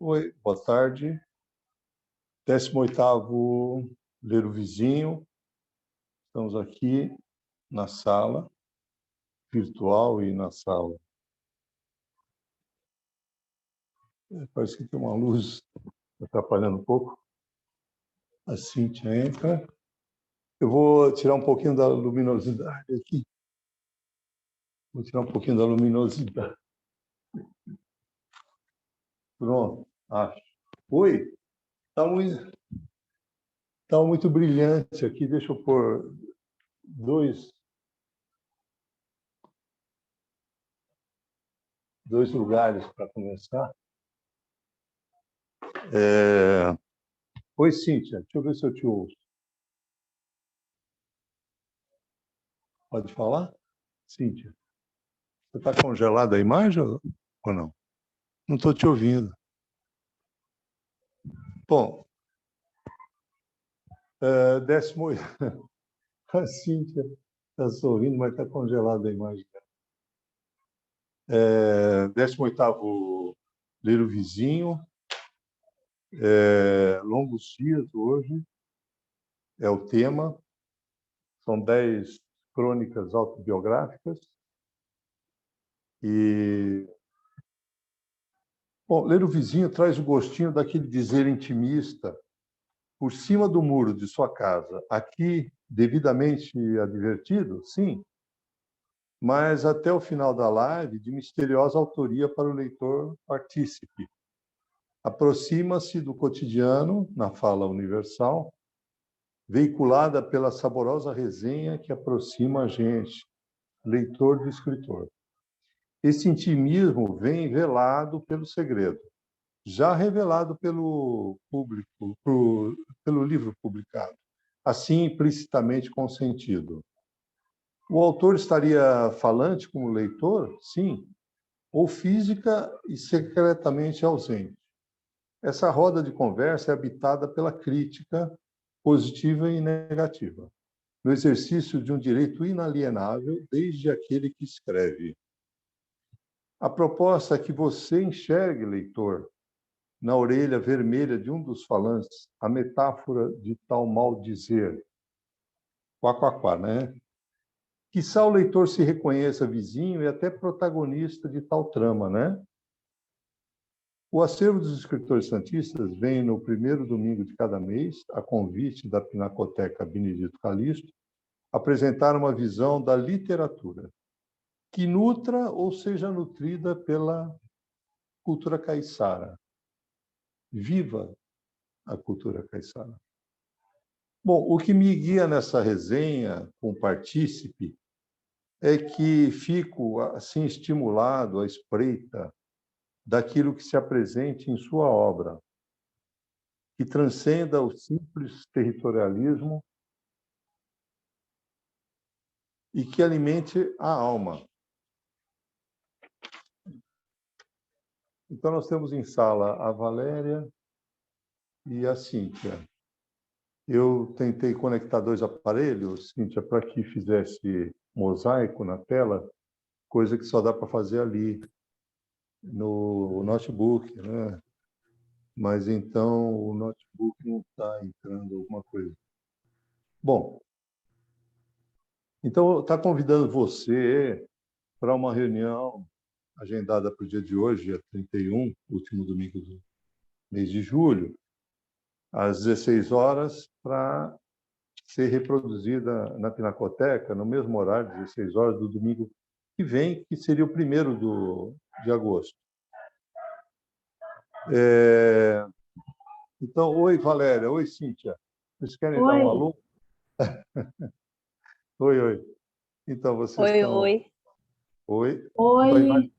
Oi, boa tarde. 18º Ler o Vizinho. Estamos aqui na sala virtual e na sala. Parece que tem uma luz atrapalhando um pouco. A Cíntia entra. Eu vou tirar um pouquinho da luminosidade aqui. Vou tirar um pouquinho da luminosidade. Pronto, acho. Oi, tá muito brilhante aqui. Deixa eu pôr dois lugares para começar. Oi, Cíntia, deixa eu ver se eu te ouço. Pode falar? Cíntia, você está congelada a imagem ou não? Não estou te ouvindo. Bom, 18º... A Cíntia está sorrindo, mas está congelada a imagem. 18º Ler o Vizinho. Longos dias hoje é o tema. São 10 crônicas autobiográficas. Bom, Ler o Vizinho traz o gostinho daquele dizer intimista por cima do muro de sua casa. Aqui, devidamente advertido, sim, mas até o final da live, de misteriosa autoria para o leitor partícipe. Aproxima-se do cotidiano, na fala universal, veiculada pela saborosa resenha que aproxima a gente, leitor do escritor. Esse intimismo vem velado pelo segredo, já revelado pelo público, pelo livro publicado, assim implicitamente consentido. O autor estaria falante como leitor? Sim, ou física e secretamente ausente. Essa roda de conversa é habitada pela crítica positiva e negativa, no exercício de um direito inalienável desde aquele que escreve. A proposta é que você enxergue, leitor, na orelha vermelha de um dos falantes, a metáfora de tal mal dizer. Quá, né? Quiçá o leitor se reconheça vizinho e até protagonista de tal trama, né? O acervo dos escritores santistas vem no primeiro domingo de cada mês, a convite da Pinacoteca Benedito Calixto, apresentar uma visão da literatura que nutra ou seja nutrida pela cultura caiçara. Viva a cultura caiçara! Bom, o que me guia nessa resenha com partícipe é que fico assim estimulado à espreita daquilo que se apresente em sua obra, que transcenda o simples territorialismo e que alimente a alma. Então, nós temos em sala a Valéria e a Cíntia. Eu tentei conectar 2 aparelhos, Cíntia, para que fizesse mosaico na tela, coisa que só dá para fazer ali, no notebook, né? Mas então o notebook não está entrando alguma coisa. Bom, então está convidando você para uma reunião agendada para o dia de hoje, dia 31, último domingo do mês de julho, às 16 horas, para ser reproduzida na Pinacoteca, no mesmo horário, 16 horas, do domingo que vem, que seria o 1º de agosto. Então, oi, Valéria. Oi, Cíntia. Vocês querem dar um alô? Oi. Então, vocês estão... Oi. Oi. Oi.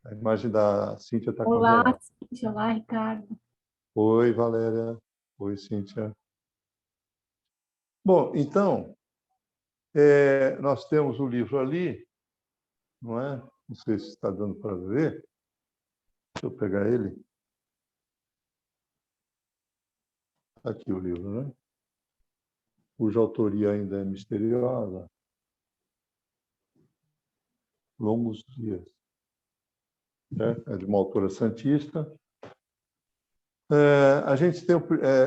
A imagem da Cíntia está Olá, congelada. Cíntia. Olá, Ricardo. Oi, Valéria. Oi, Cíntia. Bom, então, nós temos o livro ali, não é? Não sei se está dando para ver. Deixa eu pegar ele. Aqui o livro, né? Cuja autoria ainda é misteriosa. Longos dias. É de uma autora santista. A gente tem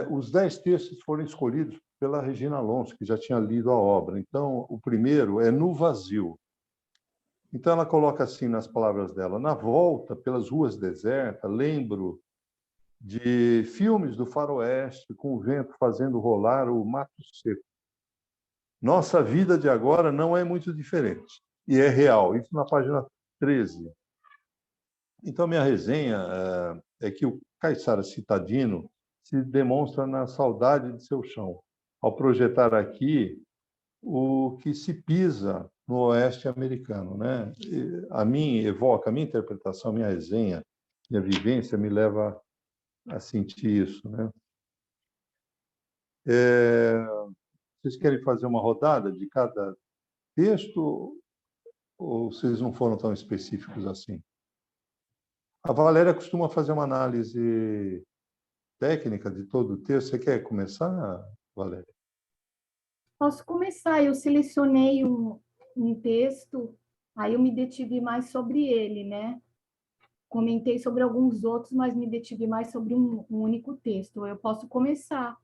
os 10 textos foram escolhidos pela Regina Alonso, que já tinha lido a obra. Então, o primeiro é No Vazio. Então, ela coloca assim nas palavras dela: na volta pelas ruas desertas, lembro de filmes do faroeste, com o vento fazendo rolar o mato seco. Nossa vida de agora não é muito diferente, e é real. Isso na página 13. Então, minha resenha é que o caiçara citadino se demonstra na saudade de seu chão, ao projetar aqui o que se pisa no oeste americano, né? A mim evoca, a minha interpretação, a minha resenha, minha vivência me leva a sentir isso, né? Vocês querem fazer uma rodada de cada texto ou vocês não foram tão específicos assim? A Valéria costuma fazer uma análise técnica de todo o texto. Você quer começar, Valéria? Posso começar? Eu selecionei um texto, aí eu me detive mais sobre ele, né? Comentei sobre alguns outros, mas me detive mais sobre um único texto. Eu posso começar.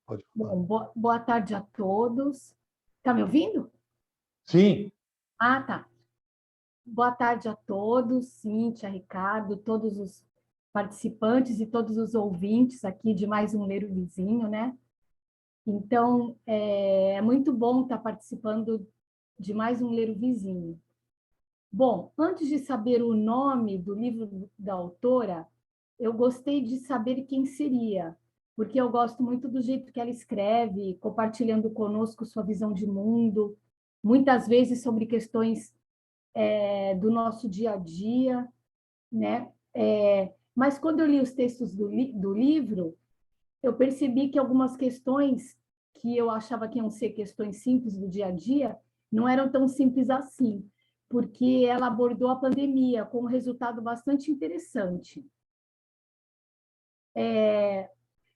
Pode falar. Bom, boa tarde a todos. Está me ouvindo? Sim. Ah, tá. Boa tarde a todos, Cíntia, Ricardo, todos os participantes e todos os ouvintes aqui de mais um Ler o Vizinho, né? Então, é muito bom estar participando de mais um Ler o Vizinho. Bom, antes de saber o nome do livro da autora, eu gostei de saber quem seria, porque eu gosto muito do jeito que ela escreve, compartilhando conosco sua visão de mundo, muitas vezes sobre questões do nosso dia a dia, né? Mas quando eu li os textos do livro, eu percebi que algumas questões que eu achava que iam ser questões simples do dia a dia não eram tão simples assim, porque ela abordou a pandemia com um resultado bastante interessante.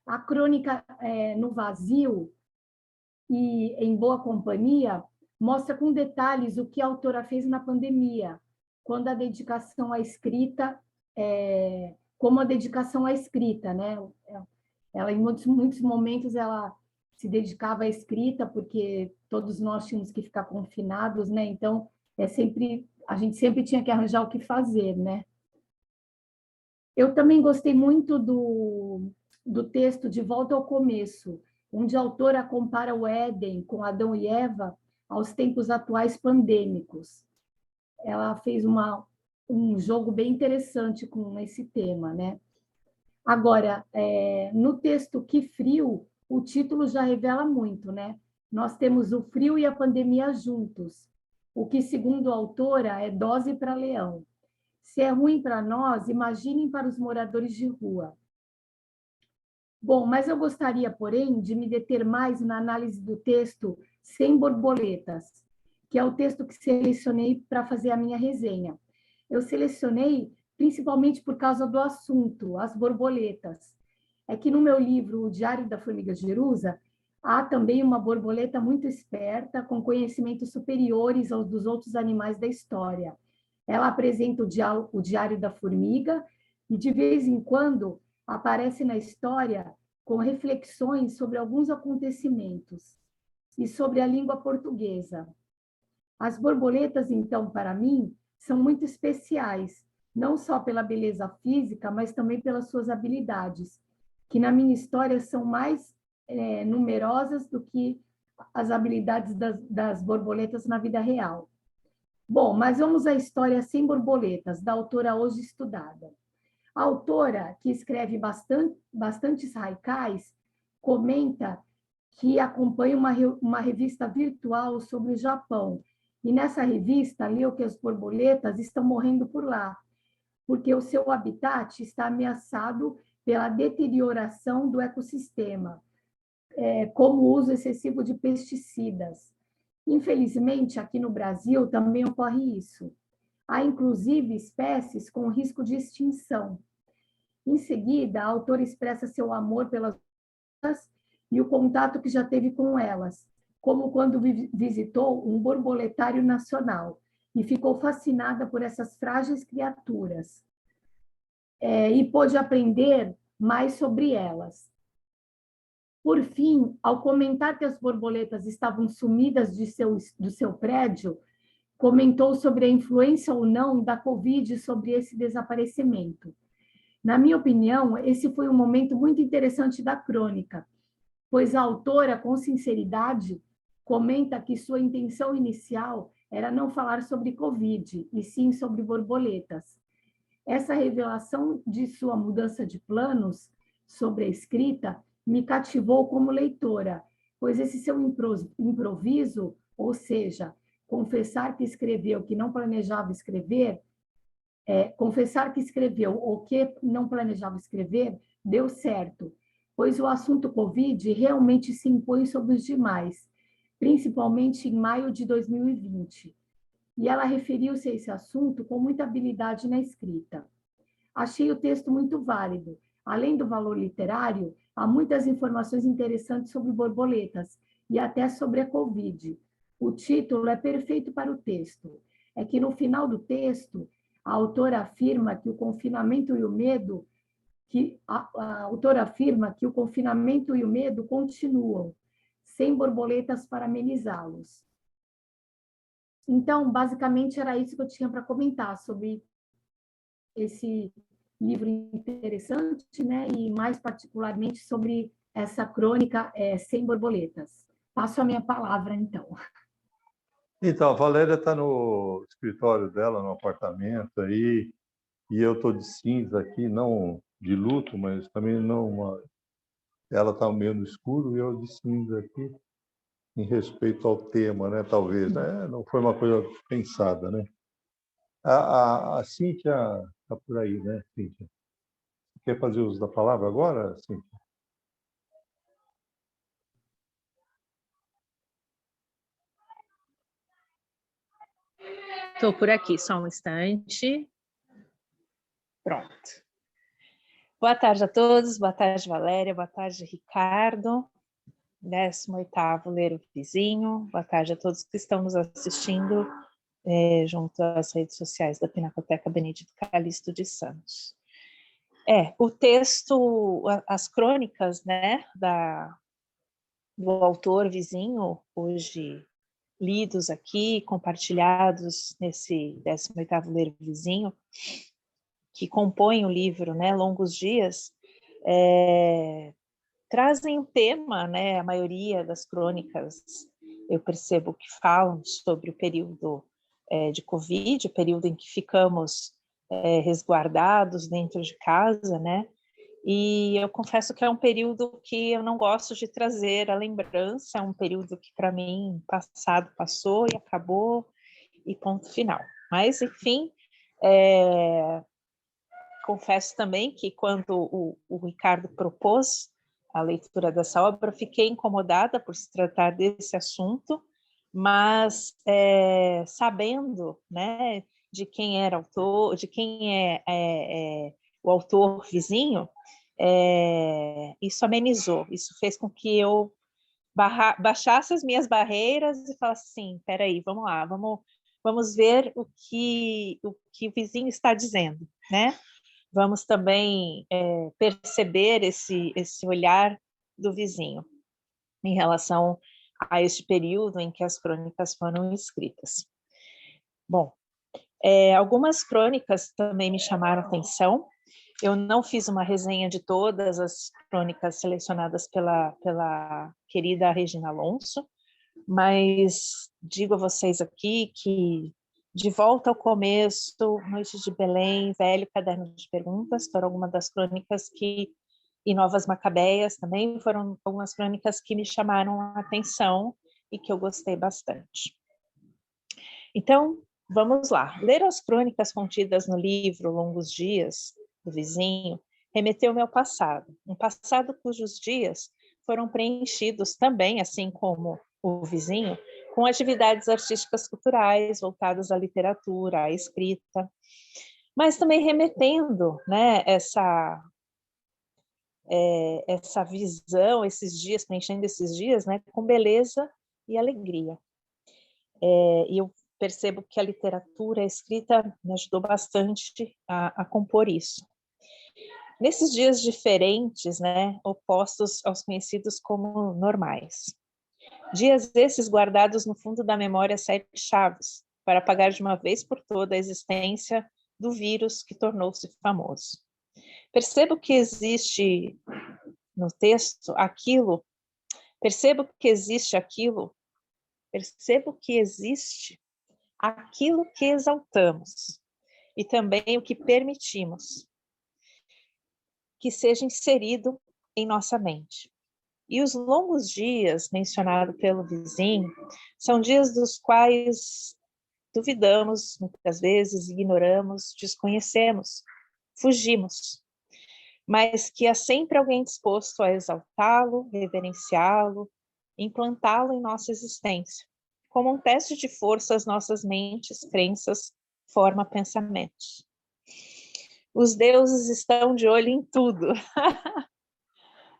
A crônica No Vazio e Em Boa Companhia mostra com detalhes o que a autora fez na pandemia, quando a dedicação à escrita, como a dedicação à escrita, né? Ela, em muitos momentos, ela se dedicava à escrita, porque todos nós tínhamos que ficar confinados, né? Então, a gente sempre tinha que arranjar o que fazer, né? Eu também gostei muito do texto De Volta ao Começo, onde a autora compara o Éden com Adão e Eva aos tempos atuais pandêmicos. Ela fez um jogo bem interessante com esse tema, né? Agora, no texto Que Frio, o título já revela muito, né? Nós temos o frio e a pandemia juntos, o que, segundo a autora, é dose para leão. Se é ruim para nós, imaginem para os moradores de rua. Bom, mas eu gostaria, porém, de me deter mais na análise do texto Sem Borboletas, que é o texto que selecionei para fazer a minha resenha. Eu selecionei principalmente por causa do assunto, as borboletas. É que no meu livro, O Diário da Formiga Jerusa, há também uma borboleta muito esperta, com conhecimentos superiores aos dos outros animais da história. Ela apresenta o Diário da Formiga e, de vez em quando, aparece na história com reflexões sobre alguns acontecimentos e sobre a língua portuguesa. As borboletas, então, para mim, são muito especiais, não só pela beleza física, mas também pelas suas habilidades, que na minha história são mais numerosas do que as habilidades das borboletas na vida real. Bom, mas vamos à história Sem Borboletas, da autora hoje estudada. A autora, que escreve bastantes haikais, comenta que acompanha uma revista virtual sobre o Japão. E nessa revista leu que as borboletas estão morrendo por lá, porque o seu habitat está ameaçado pela deterioração do ecossistema, como o uso excessivo de pesticidas. Infelizmente, aqui no Brasil também ocorre isso. Há, inclusive, espécies com risco de extinção. Em seguida, a autora expressa seu amor pelas e o contato que já teve com elas, como quando visitou um borboletário nacional e ficou fascinada por essas frágeis criaturas. e pôde aprender mais sobre elas. Por fim, ao comentar que as borboletas estavam sumidas do seu prédio, comentou sobre a influência ou não da Covid sobre esse desaparecimento. Na minha opinião, esse foi um momento muito interessante da crônica, pois a autora, com sinceridade, comenta que sua intenção inicial era não falar sobre Covid, e sim sobre borboletas. Essa revelação de sua mudança de planos sobre a escrita me cativou como leitora, pois esse seu improviso, ou seja, confessar que escreveu o que não planejava escrever, confessar que escreveu o que não planejava escrever, deu certo, pois o assunto Covid realmente se impõe sobre os demais, principalmente em maio de 2020. E ela referiu-se a esse assunto com muita habilidade na escrita. Achei o texto muito válido. Além do valor literário, há muitas informações interessantes sobre borboletas e até sobre a Covid. O título é perfeito para o texto. É que no final do texto, a autora afirma que o confinamento e o medo, a autora afirma que o confinamento e o medo continuam, sem borboletas para amenizá-los. Então, basicamente, era isso que eu tinha para comentar sobre esse livro interessante, né? E mais particularmente sobre essa crônica Sem Borboletas. Passo a minha palavra, então. Então, a Valéria está no escritório dela, no apartamento aí, e eu estou de cinza aqui, não de luto, mas também não. Ela está meio no escuro e eu de cinza aqui, em respeito ao tema, né? Talvez, né? Não foi uma coisa pensada, né? A Cíntia está por aí, né, Cíntia? Quer fazer uso da palavra agora, Cíntia? Estou por aqui, só um instante. Pronto. Boa tarde a todos, boa tarde, Valéria, boa tarde, Ricardo, 18º Ler o Vizinho, boa tarde a todos que estão nos assistindo junto às redes sociais da Pinacoteca Benedito Calixto de Santos. O texto, as crônicas, né, do autor Vizinho, hoje lidos aqui, compartilhados nesse 18º Ler o Vizinho, que compõem o livro, né, Longos Dias, trazem um tema, né, a maioria das crônicas, eu percebo que falam sobre o período de Covid, o período em que ficamos resguardados dentro de casa, né, e eu confesso que é um período que eu não gosto de trazer a lembrança, é um período que para mim passado passou e acabou e ponto final. Mas, enfim, confesso também que quando o Ricardo propôs a leitura dessa obra, fiquei incomodada por se tratar desse assunto, mas sabendo, né, de quem era autor, de quem é o autor Vizinho, isso amenizou, isso fez com que eu baixasse as minhas barreiras e falasse assim, peraí, vamos lá, vamos ver o que o Vizinho está dizendo, né? Vamos também perceber esse olhar do Vizinho em relação a este período em que as crônicas foram escritas. Bom, algumas crônicas também me chamaram atenção. Eu não fiz uma resenha de todas as crônicas selecionadas pela querida Regina Alonso, mas digo a vocês aqui que De Volta ao Começo, Noites de Belém, Velho Caderno de Perguntas, foram algumas das crônicas e Novas Macabeias também foram algumas crônicas que me chamaram a atenção e que eu gostei bastante. Então, vamos lá. Ler as crônicas contidas no livro Longos Dias, do Vizinho, remeteu-me ao passado, um passado cujos dias foram preenchidos também, assim como o Vizinho, com atividades artísticas culturais voltadas à literatura, à escrita, mas também remetendo, né, essa visão, esses dias, preenchendo esses dias, né, com beleza e alegria. E eu percebo que a literatura, a escrita, me ajudou bastante a compor isso. Nesses dias diferentes, né, opostos aos conhecidos como normais. Dias esses guardados no fundo da memória 7 chaves, para apagar de uma vez por toda a existência do vírus que tornou-se famoso. Percebo que existe no texto aquilo, percebo que existe aquilo que exaltamos e também o que permitimos que seja inserido em nossa mente. E os longos dias mencionados pelo vizinho são dias dos quais duvidamos, muitas vezes ignoramos, desconhecemos, fugimos, mas que há sempre alguém disposto a exaltá-lo, reverenciá-lo, implantá-lo em nossa existência, como um teste de força às nossas mentes, crenças, forma, pensamentos. Os deuses estão de olho em tudo.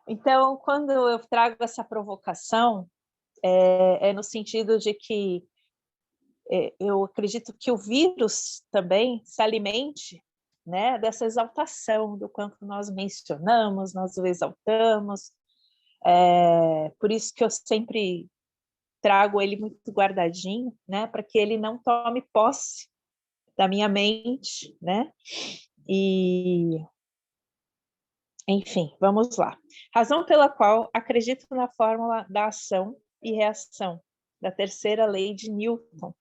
Então, quando eu trago essa provocação, é no sentido de que eu acredito que o vírus também se alimente, né, dessa exaltação, do quanto nós mencionamos, nós o exaltamos. Por isso que eu sempre trago ele muito guardadinho, né, para que ele não tome posse da minha mente, né? E, enfim, vamos lá. Razão pela qual acredito na fórmula da ação e reação, da terceira lei de Newton,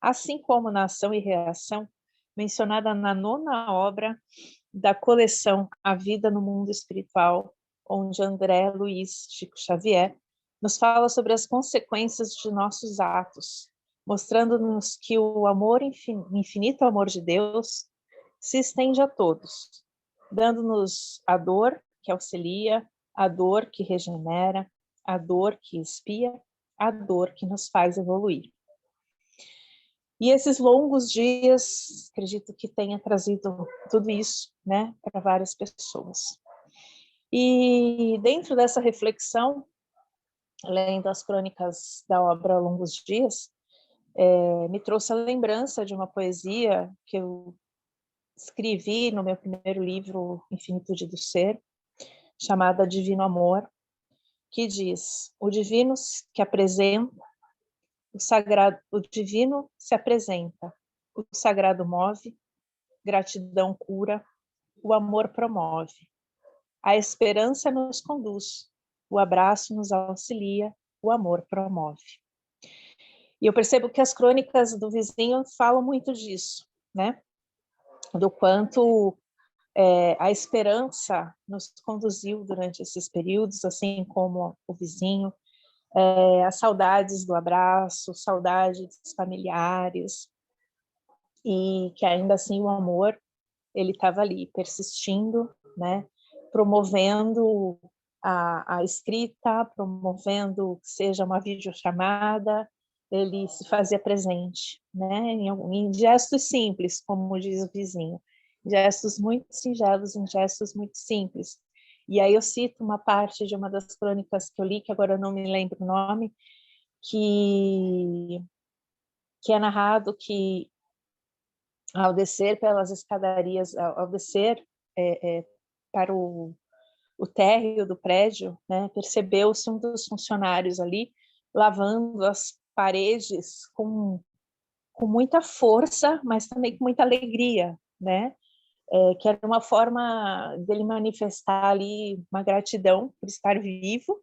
assim como na ação e reação, mencionada na 9ª obra da coleção A Vida no Mundo Espiritual, onde André Luiz Chico Xavier nos fala sobre as consequências de nossos atos, mostrando-nos que o amor, infinito amor de Deus se estende a todos, dando-nos a dor que auxilia, a dor que regenera, a dor que expia, a dor que nos faz evoluir. E esses longos dias, acredito que tenha trazido tudo isso, né, para várias pessoas. E dentro dessa reflexão, lendo as crônicas da obra Longos Dias, me trouxe a lembrança de uma poesia que eu escrevi no meu primeiro livro, Infinitude do Ser, chamada Divino Amor, que diz: o divino que apresenta, o sagrado, o divino se apresenta, o sagrado move, gratidão cura, o amor promove, a esperança nos conduz, o abraço nos auxilia, o amor promove. E eu percebo que as crônicas do vizinho falam muito disso, né? Do quanto a esperança nos conduziu durante esses períodos, assim como o vizinho, as saudades do abraço, saudades familiares, e que ainda assim o amor, ele estava ali, persistindo, né? Promovendo a escrita, promovendo que seja uma videochamada, ele se fazia presente, né? Em gestos simples, como diz o vizinho, gestos muito singelos, em gestos muito simples. E aí eu cito uma parte de uma das crônicas que eu li, que agora eu não me lembro o nome, que é narrado que ao descer pelas escadarias, ao descer para o térreo do prédio, né, percebeu-se um dos funcionários ali lavando as paredes com muita força, mas também com muita alegria, né? Que era uma forma dele manifestar ali uma gratidão por estar vivo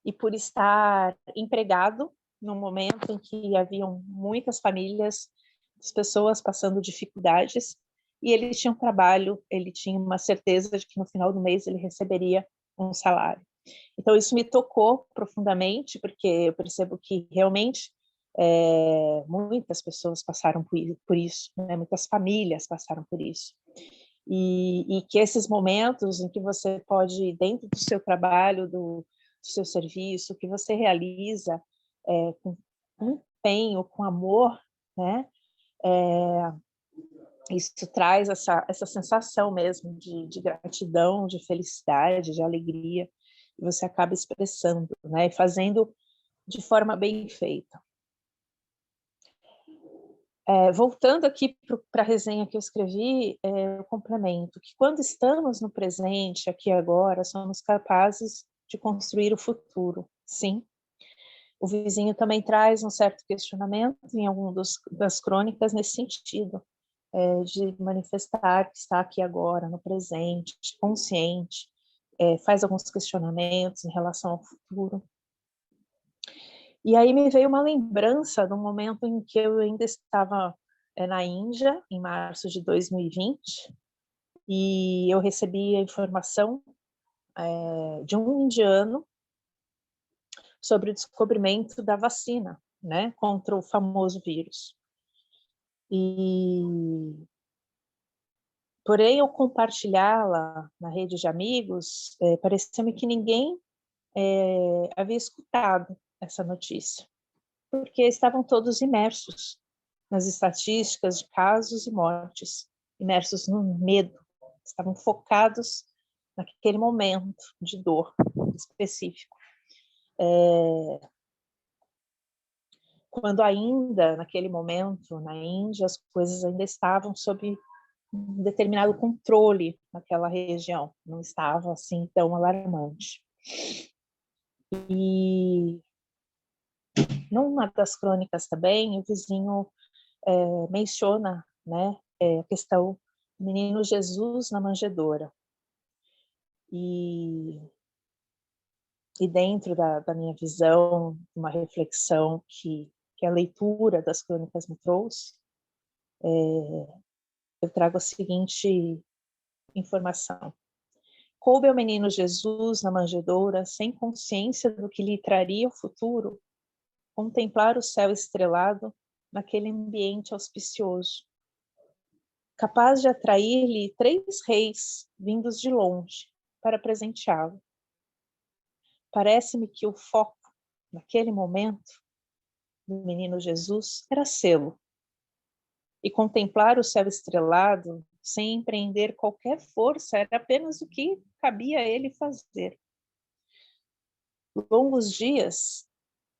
e por estar empregado no momento em que haviam muitas famílias, as pessoas passando dificuldades, e ele tinha um trabalho, ele tinha uma certeza de que no final do mês ele receberia um salário. Então isso me tocou profundamente, porque eu percebo que realmente muitas pessoas passaram por isso, né? Muitas famílias passaram por isso. E que esses momentos em que você pode, dentro do seu trabalho, do seu serviço, que você realiza com empenho, com amor, né? Isso traz essa sensação mesmo de gratidão, de felicidade, de alegria, e você acaba expressando, né? E fazendo de forma bem feita. Voltando aqui para a resenha que eu escrevi, eu complemento que quando estamos no presente, aqui e agora, somos capazes de construir o futuro, sim. O vizinho também traz um certo questionamento em das crônicas nesse sentido, de manifestar que está aqui agora, no presente, consciente, faz alguns questionamentos em relação ao futuro. E aí me veio uma lembrança do momento em que eu ainda estava na Índia, em março de 2020, e eu recebi a informação de um indiano sobre o descobrimento da vacina, né, contra o famoso vírus. Porém, ao compartilhá-la na rede de amigos, pareceu-me que ninguém havia escutado essa notícia, porque estavam todos imersos nas estatísticas de casos e mortes, imersos no medo, estavam focados naquele momento de dor específico. Quando ainda, naquele momento, na Índia, as coisas ainda estavam sob um determinado controle naquela região, não estava assim tão alarmante. E numa das crônicas também, o vizinho menciona, né, a questão do menino Jesus na manjedoura. E dentro da minha visão, uma reflexão que a leitura das crônicas me trouxe, eu trago a seguinte informação. Coube ao menino Jesus na manjedoura, sem consciência do que lhe traria o futuro, contemplar o céu estrelado naquele ambiente auspicioso, capaz de atrair-lhe 3 reis vindos de longe para presenteá-lo. Parece-me que o foco, naquele momento, do menino Jesus era sê-lo, e contemplar o céu estrelado sem empreender qualquer força era apenas o que cabia a ele fazer. Longos dias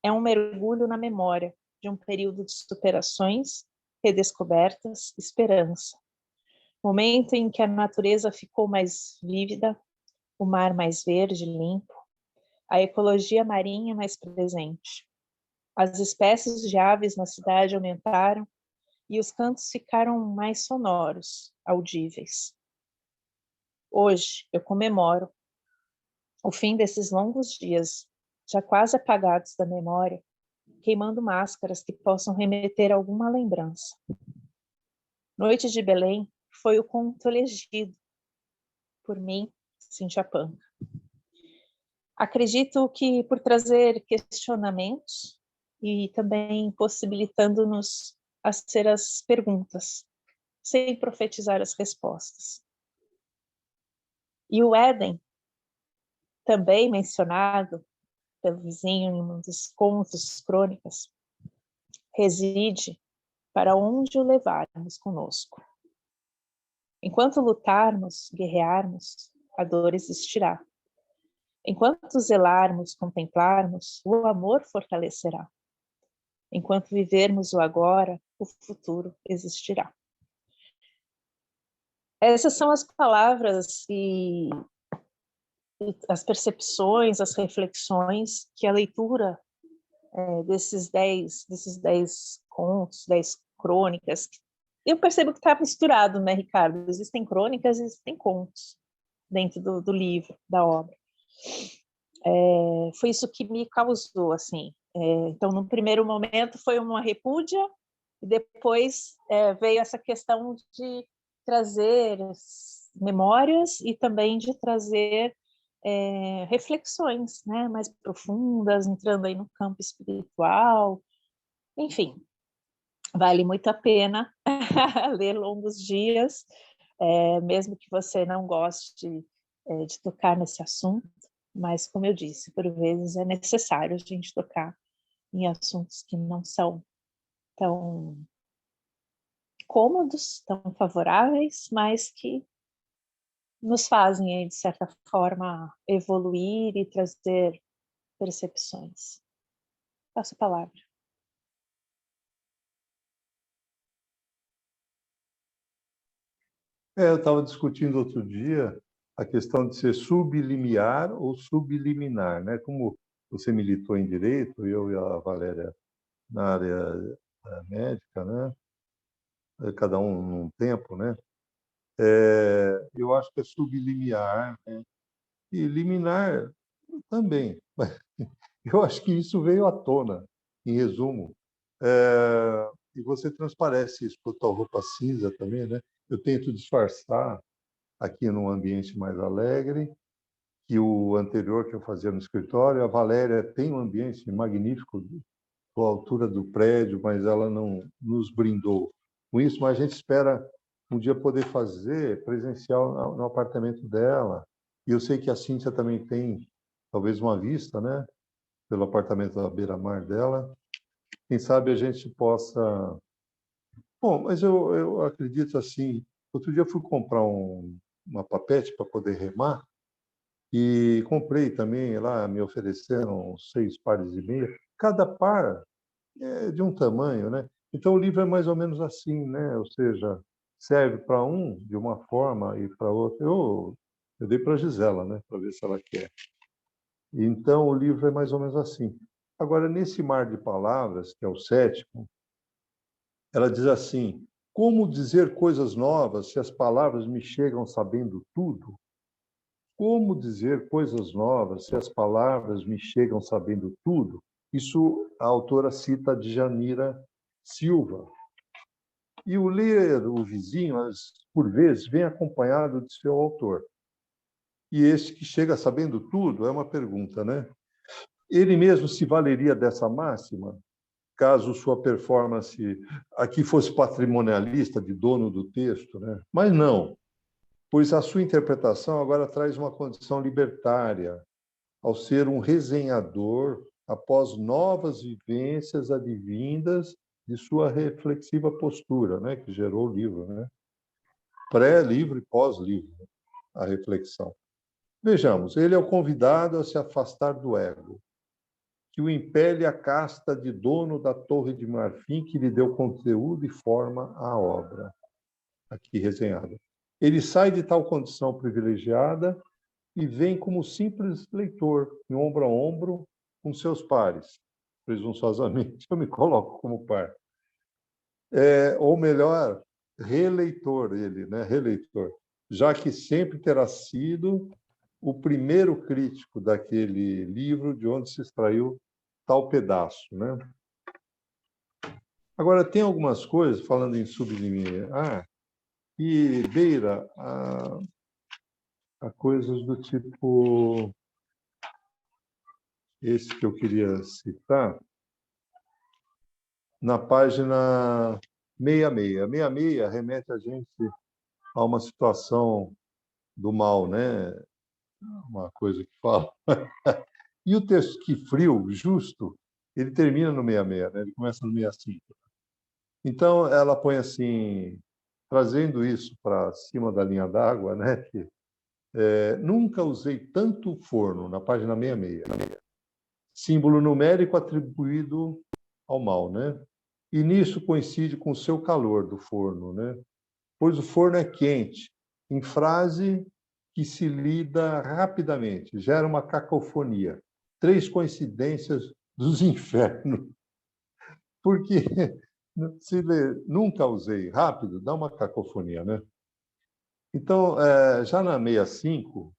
é um mergulho na memória de um período de superações, redescobertas, esperança. Momento em que a natureza ficou mais vívida, o mar mais verde, limpo, a ecologia marinha mais presente. As espécies de aves na cidade aumentaram e os cantos ficaram mais sonoros, audíveis. Hoje eu comemoro o fim desses longos dias, já quase apagados da memória, queimando máscaras que possam remeter a alguma lembrança. Noite de Belém foi o conto elegido por mim, Cíntia Panca. Acredito que por trazer questionamentos e também possibilitando-nos a ser as perguntas, sem profetizar as respostas. E o Éden, também mencionado pelo vizinho em um dos contos, crônicas, reside para onde o levarmos conosco. Enquanto lutarmos, guerrearmos, a dor existirá. Enquanto zelarmos, contemplarmos, o amor fortalecerá. Enquanto vivermos o agora, o futuro existirá. Essas são as palavras e as percepções, as reflexões que a leitura desses 10 contos, 10 crônicas. Eu percebo que está misturado, né, Ricardo? Existem crônicas e existem contos dentro do livro, da obra. Foi isso que me causou, assim. Então, no primeiro momento, foi uma repúdia, e depois veio essa questão de trazer memórias e também de trazer reflexões, né, mais profundas, entrando aí no campo espiritual. Enfim, vale muito a pena ler Longos Dias, mesmo que você não goste de tocar nesse assunto, mas, como eu disse, por vezes é necessário a gente tocar em assuntos que não são tão cômodos, tão favoráveis, mas que nos fazem, de certa forma, evoluir e trazer percepções. Passo a palavra. Eu estava discutindo outro dia a questão de ser sublimiar ou subliminar, né? Como você militou em direito, eu e a Valéria na área médica, né? Cada um num tempo, né? Eu acho que é sublimiar, né? E liminar também. Eu acho que isso veio à tona, em resumo. E você transparece isso por tua roupa cinza também, né? Eu tento disfarçar aqui num ambiente mais alegre que o anterior que eu fazia no escritório. A Valéria tem um ambiente magnífico, com a altura do prédio, mas ela não nos brindou com isso. Mas a gente espera um dia poder fazer presencial no apartamento dela. E eu sei que a Cíntia também tem, talvez, uma vista, né, pelo apartamento da beira-mar dela. Quem sabe a gente possa... Bom, mas eu acredito assim, outro dia eu fui comprar uma papete para poder remar, e comprei também lá, me ofereceram 6 pares e meia. Cada par é de um tamanho, né? Então o livro é mais ou menos assim, né? Ou seja, serve para um de uma forma e para outro. Eu dei para a Gisela, né? Para ver se ela quer. Então o livro é mais ou menos assim. Agora, nesse mar de palavras, que é o sétimo, ela diz assim: como dizer coisas novas se as palavras me chegam sabendo tudo? Como dizer coisas novas se as palavras me chegam sabendo tudo? Isso a autora cita Djanira Silva. E o ler o vizinho, por vezes, vem acompanhado de seu autor. E este que chega sabendo tudo é uma pergunta, né? Ele mesmo se valeria dessa máxima, caso sua performance aqui fosse patrimonialista, de dono do texto, né? Mas não, pois a sua interpretação agora traz uma condição libertária, ao ser um resenhador após novas vivências advindas de sua reflexiva postura, né, que gerou o livro, né? Pré-livro e pós-livro, a reflexão. Vejamos, ele é o convidado a se afastar do ego, que o impele à casta de dono da torre de marfim que lhe deu conteúdo e forma à obra, aqui resenhada. Ele sai de tal condição privilegiada e vem como simples leitor, em ombro a ombro com seus pares. Presunçosamente, eu me coloco como par. Ou melhor, releitor ele, né? Releitor, já que sempre terá sido o primeiro crítico daquele livro de onde se extraiu tal pedaço, né? Agora, tem algumas coisas, falando em sublimiar, que beira a coisas do tipo esse que eu queria citar, na página 66. 66 remete a gente a uma situação do mal, né? Uma coisa que fala. E o texto Que Frio, Justo, ele termina no 66, né? Ele começa no 65. Então, ela põe assim, trazendo isso para cima da linha d'água, né? Que, nunca usei tanto forno, na página 66. Símbolo numérico atribuído ao mal, né? E nisso coincide com o seu calor do forno, né? Pois o forno é quente, em frase que se lida rapidamente, gera uma cacofonia. 3 coincidências dos infernos. Porque se lê, nunca usei rápido, dá uma cacofonia, né? Então, já na 65,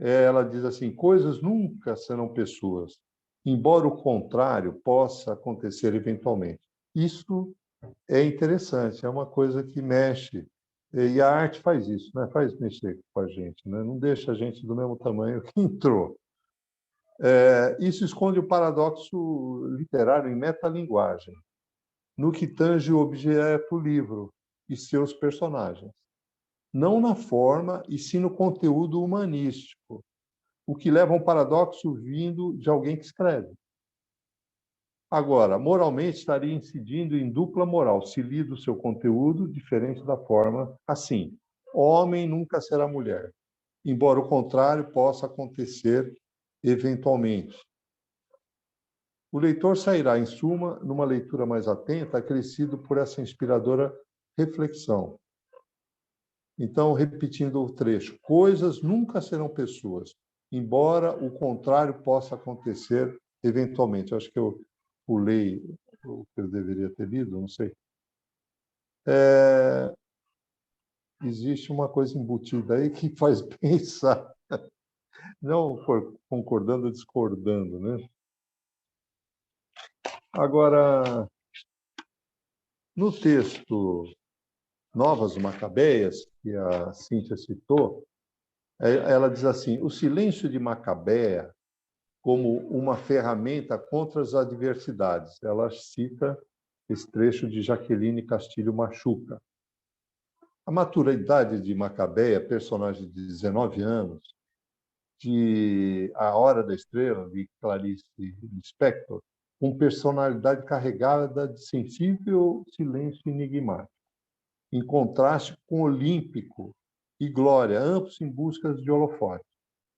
ela diz assim: coisas nunca serão pessoas, embora o contrário possa acontecer eventualmente. Isso é interessante, é uma coisa que mexe. E a arte faz isso, né? Faz mexer com a gente, né? Não deixa a gente do mesmo tamanho que entrou. Isso esconde o paradoxo literário em metalinguagem, no que tange o objeto livro e seus personagens. Não na forma, e sim no conteúdo humanístico, o que leva a um paradoxo vindo de alguém que escreve. Agora, moralmente, estaria incidindo em dupla moral, se lido o seu conteúdo diferente da forma. Assim, homem nunca será mulher, embora o contrário possa acontecer eventualmente. O leitor sairá, em suma, numa leitura mais atenta, acrescido por essa inspiradora reflexão. Então, repetindo o trecho, coisas nunca serão pessoas, embora o contrário possa acontecer eventualmente. Acho que eu pulei o que eu deveria ter lido, não sei. Existe uma coisa embutida aí que faz pensar, não concordando ou discordando, né? Agora, no texto Novas Macabeias, que a Cíntia citou, ela diz assim, o silêncio de Macabea como uma ferramenta contra as adversidades. Ela cita esse trecho de Jaqueline Castilho Machuca. A maturidade de Macabea, personagem de 19 anos, de A Hora da Estrela, de Clarice Lispector, com personalidade carregada de sensível silêncio enigmático, em contraste com Olímpico e Glória, ambos em busca de holofote.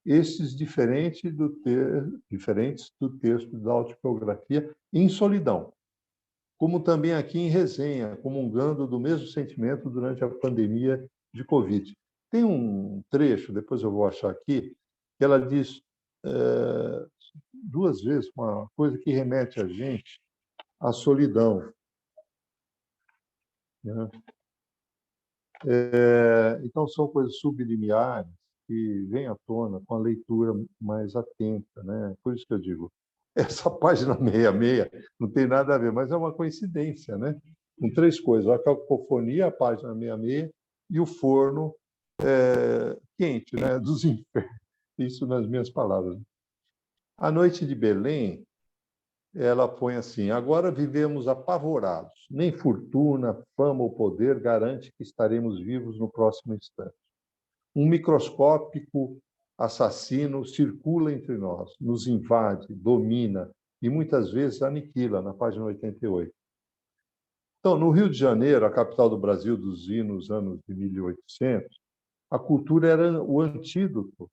Estes diferentes do texto da autobiografia em Solidão, como também aqui em Resenha, comungando do mesmo sentimento durante a pandemia de Covid. Tem um trecho, depois eu vou achar aqui, que ela diz duas vezes uma coisa que remete a gente à solidão, né? Então, são coisas sublimiares que vêm à tona com a leitura mais atenta, né? Por isso que eu digo, essa página 66 não tem nada a ver, mas é uma coincidência, né? Com três coisas, a cacofonia, a página 66, e o forno quente, né? Dos infernos. Isso nas minhas palavras. A Noite de Belém, ela põe assim, agora vivemos apavorados, nem fortuna, fama ou poder garante que estaremos vivos no próximo instante. Um microscópico assassino circula entre nós, nos invade, domina e muitas vezes aniquila, na página 88. Então, no Rio de Janeiro, a capital do Brasil dos anos de 1800, a cultura era o antídoto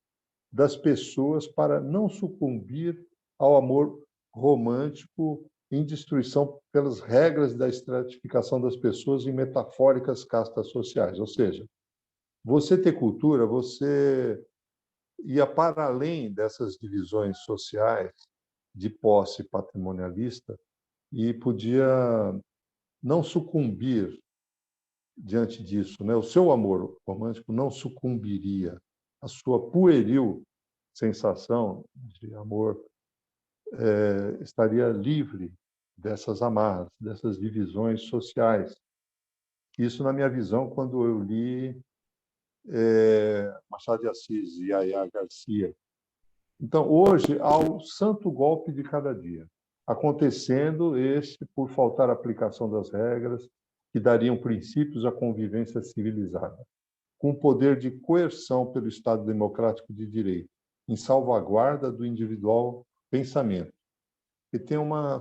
das pessoas para não sucumbir ao amor romântico em destruição pelas regras da estratificação das pessoas em metafóricas castas sociais. Ou seja, você ter cultura, você ia para além dessas divisões sociais de posse patrimonialista e podia não sucumbir diante disso, né? O seu amor romântico não sucumbiria. A sua pueril sensação de amor estaria livre dessas amarras, dessas divisões sociais. Isso, na minha visão, quando eu li Machado de Assis e Yaya Garcia. Então, hoje, há o santo golpe de cada dia, acontecendo por faltar aplicação das regras que dariam princípios à convivência civilizada, com poder de coerção pelo Estado democrático de direito, em salvaguarda do individual pensamento. E tem uma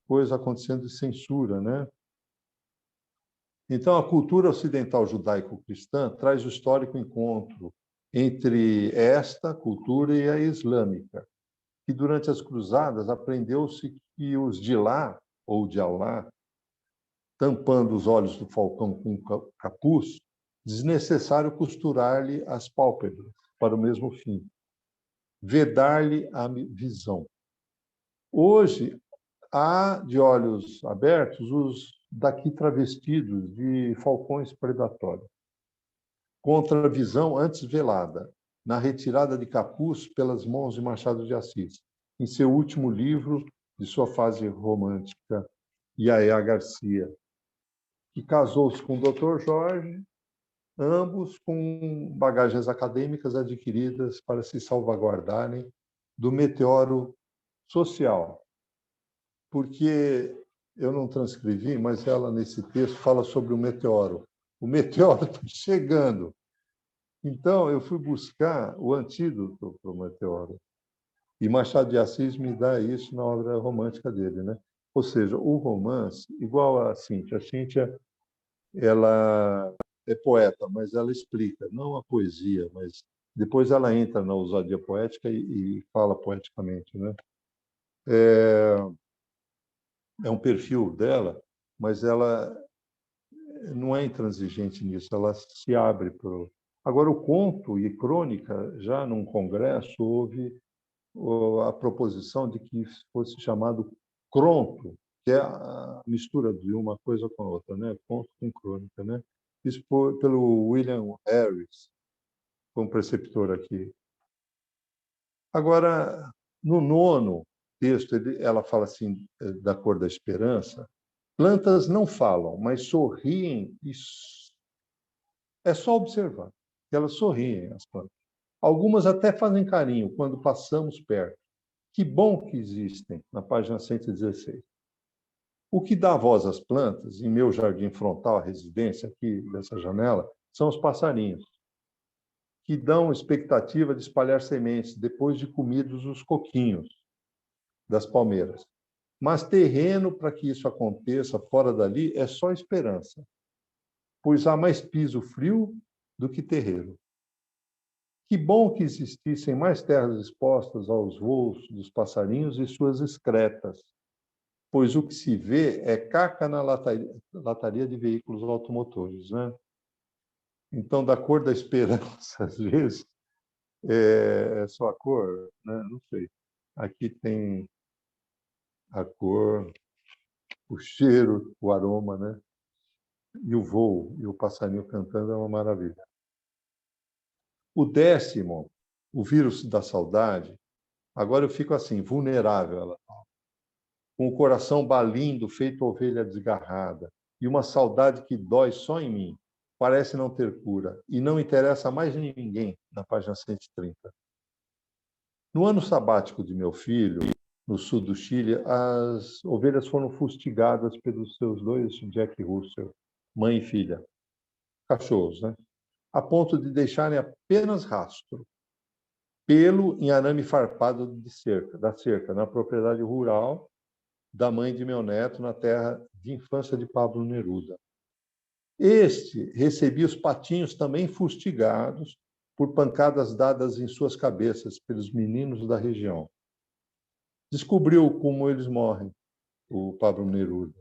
coisa acontecendo de censura, né? Então, a cultura ocidental judaico-cristã traz o histórico encontro entre esta cultura e a islâmica, que durante as cruzadas aprendeu-se que os de lá, ou de Alá, tampando os olhos do falcão com capuz, desnecessário costurar-lhe as pálpebras para o mesmo fim, vedar-lhe a visão. Hoje, há de olhos abertos os daqui travestidos de falcões predatórios, contra a visão antes velada, na retirada de capuz pelas mãos de Machado de Assis, em seu último livro de sua fase romântica, Yaya Garcia, que casou-se com o Dr. Jorge, ambos com bagagens acadêmicas adquiridas para se salvaguardarem do meteoro social. Porque eu não transcrevi, mas ela, nesse texto, fala sobre o meteoro. O meteoro está chegando. Então, eu fui buscar o antídoto para o meteoro. E Machado de Assis me dá isso na obra romântica dele, né? Ou seja, o romance, igual a Cíntia, ela é poeta, mas ela explica, não a poesia, mas depois ela entra na ousadia poética e fala poeticamente, né? É um perfil dela, mas ela não é intransigente nisso, ela se abre para o... Agora, o conto e crônica, já num congresso, houve a proposição de que fosse chamado cronto, que é a mistura de uma coisa com a outra, né? Conto com crônica, né? Isso pelo William Harris, como preceptor aqui. Agora, no 9º texto, ela fala assim, da cor da esperança: plantas não falam, mas sorriem. É só observar. Elas sorriem, as plantas. Algumas até fazem carinho quando passamos perto. Que bom que existem, na página 116. O que dá voz às plantas, em meu jardim frontal, a residência aqui dessa janela, são os passarinhos, que dão expectativa de espalhar sementes depois de comidos os coquinhos das palmeiras. Mas terreno para que isso aconteça fora dali é só esperança, pois há mais piso frio do que terreiro. Que bom que existissem mais terras expostas aos voos dos passarinhos e suas excretas, pois o que se vê é caca na lataria de veículos automotores, né? Então, da cor da esperança, às vezes, é só a cor, né? Não sei. Aqui tem a cor, o cheiro, o aroma, né? E o voo, e o passarinho cantando é uma maravilha. O 10º, o vírus da saudade, agora eu fico assim, vulnerável, ela fala, com o coração balindo, feito ovelha desgarrada, e uma saudade que dói só em mim, parece não ter cura, e não interessa mais a ninguém, na página 130. No ano sabático de meu filho, no sul do Chile, as ovelhas foram fustigadas pelos seus 2 Jack Russell, mãe e filha, cachorros, né? A ponto de deixarem apenas rastro, pelo em arame farpado da cerca, na propriedade rural da mãe de meu neto, na terra de infância de Pablo Neruda. Este recebia os patinhos também fustigados por pancadas dadas em suas cabeças pelos meninos da região. Descobriu como eles morrem, o Pablo Neruda,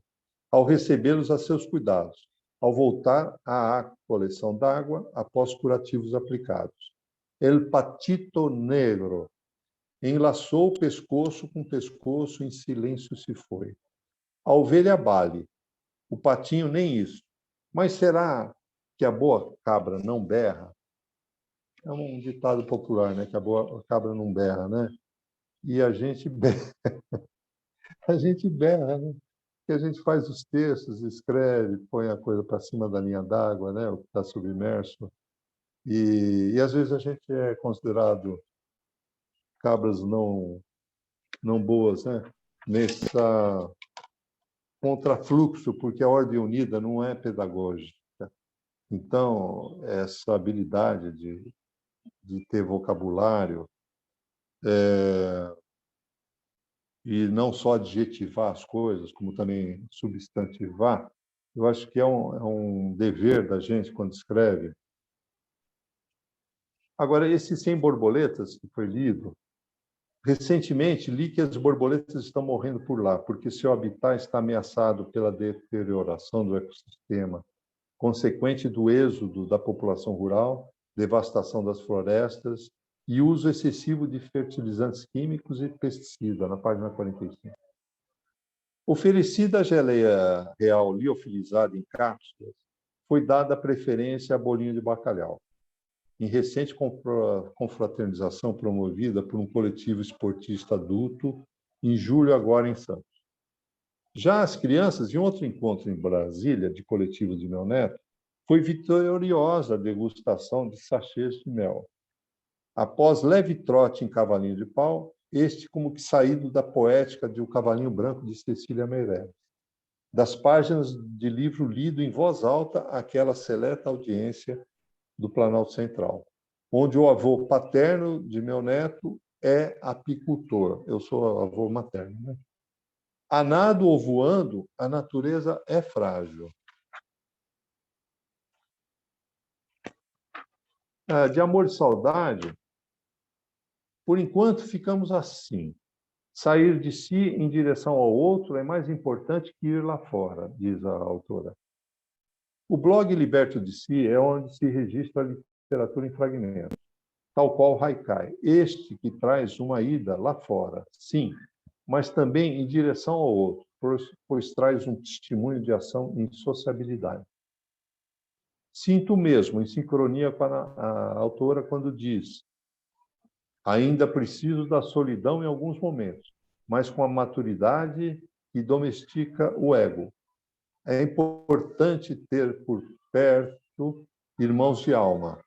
ao recebê-los a seus cuidados, ao voltar à coleção d'água após curativos aplicados. El patito negro enlaçou o pescoço com o pescoço, em silêncio se foi. A ovelha bale, o patinho nem isso. Mas será que a boa cabra não berra? É um ditado popular, né? Que a boa cabra não berra, né? E a gente berra, a gente berra, né? Que a gente faz os textos, escreve, põe a coisa para cima da linha d'água, né? O que está submerso. E às vezes a gente é considerado cabras não boas, né? Nessa contrafluxo, porque a ordem unida não é pedagógica. Então, essa habilidade de ter vocabulário e não só adjetivar as coisas, como também substantivar, eu acho que é um dever da gente quando escreve. Agora, esse Sem Borboletas, que foi lido, recentemente li que as borboletas estão morrendo por lá, porque seu habitat está ameaçado pela deterioração do ecossistema, consequente do êxodo da população rural, devastação das florestas e uso excessivo de fertilizantes químicos e pesticidas, na página 45. Oferecida a geleia real liofilizada em cápsulas, foi dada preferência a bolinho de bacalhau, em recente confraternização promovida por um coletivo esportista adulto, em julho agora em Santos. Já as crianças, em outro encontro em Brasília, de coletivo de meu neto, foi vitoriosa a degustação de sachês de mel. Após leve trote em Cavalinho de Pau, este como que saído da poética de O Cavalinho Branco, de Cecília Meirelles. Das páginas de livro lido em voz alta àquela seleta audiência do Planalto Central, onde o avô paterno de meu neto é apicultor. Eu sou avô materno, né? A nado ou voando, a natureza é frágil. De amor e saudade, por enquanto ficamos assim. Sair de si em direção ao outro é mais importante que ir lá fora, diz a autora. O blog Liberto de Si é onde se registra a literatura em fragmentos, tal qual o Haikai. Este que traz uma ida lá fora, sim, mas também em direção ao outro, pois traz um testemunho de ação em sociabilidade. Sinto mesmo em sincronia com a autora quando diz: ainda preciso da solidão em alguns momentos, mas com a maturidade que domestica o ego. É importante ter por perto irmãos de alma.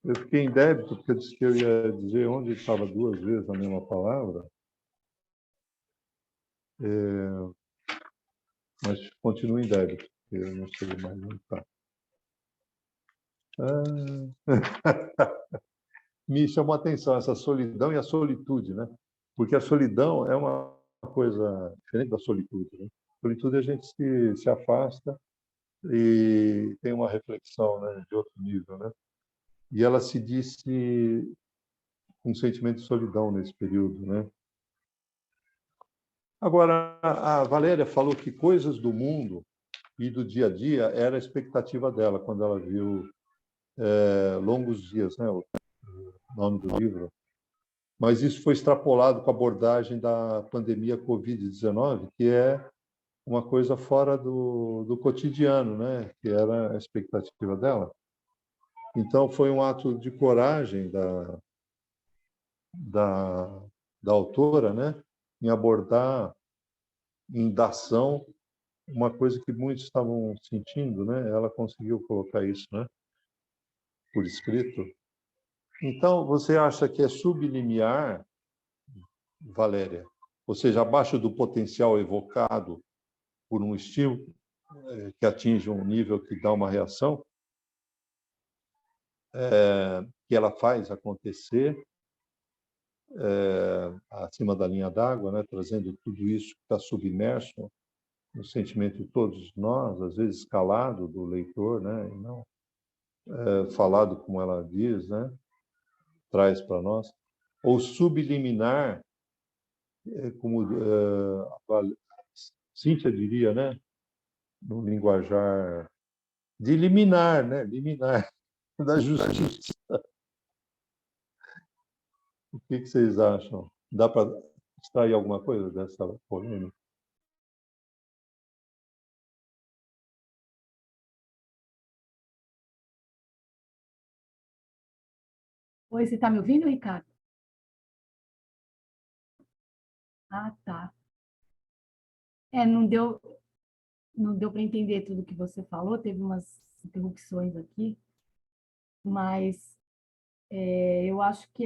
Eu fiquei em débito, porque eu disse que eu ia dizer onde estava 2 vezes a mesma palavra, mas continuo em débito, porque eu não sei mais onde está. Me chamou a atenção essa solidão e a solitude, né? Porque a solidão é uma coisa diferente da solitude, né? Solitude a gente se afasta e tem uma reflexão, né, de outro nível, né? E ela se disse com um sentimento de solidão nesse período, né? Agora, a Valéria falou que coisas do mundo e do dia a dia era a expectativa dela quando ela viu Longos Dias, né? O nome do livro. Mas isso foi extrapolado com a abordagem da pandemia Covid-19, que é uma coisa fora do cotidiano, né? Que era a expectativa dela. Então, foi um ato de coragem da autora, né? Em abordar, em dar ação, uma coisa que muitos estavam sentindo, né? Ela conseguiu colocar isso, né? Por escrito. Então, você acha que é sublimiar, Valéria? Ou seja, abaixo do potencial evocado por um estímulo que atinge um nível que dá uma reação, que ela faz acontecer acima da linha d'água, né? Trazendo tudo isso que está submerso no sentimento de todos nós, às vezes calado do leitor, né? E não falado como ela diz, né? Traz para nós. Ou subliminar, como a Cíntia diria, né? No linguajar de liminar, né? Liminar da justiça. O que vocês acham? Dá para extrair alguma coisa dessa polêmica? Oi, você está me ouvindo, Ricardo? Ah, tá. Não deu para entender tudo que você falou, teve umas interrupções aqui, mas eu acho que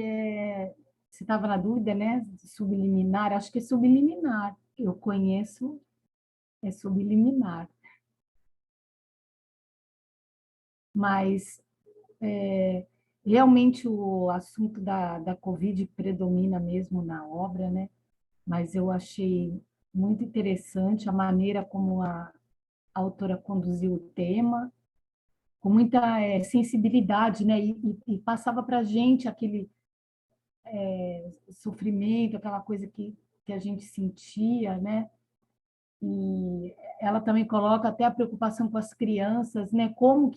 você estava na dúvida, né? Subliminar, acho que é subliminar. Eu conheço, é subliminar. Mas realmente o assunto da Covid predomina mesmo na obra, né? Mas eu achei muito interessante a maneira como a autora conduziu o tema, com muita sensibilidade, né? E passava para a gente aquele sofrimento, aquela coisa que a gente sentia, né? E ela também coloca até a preocupação com as crianças, né? Como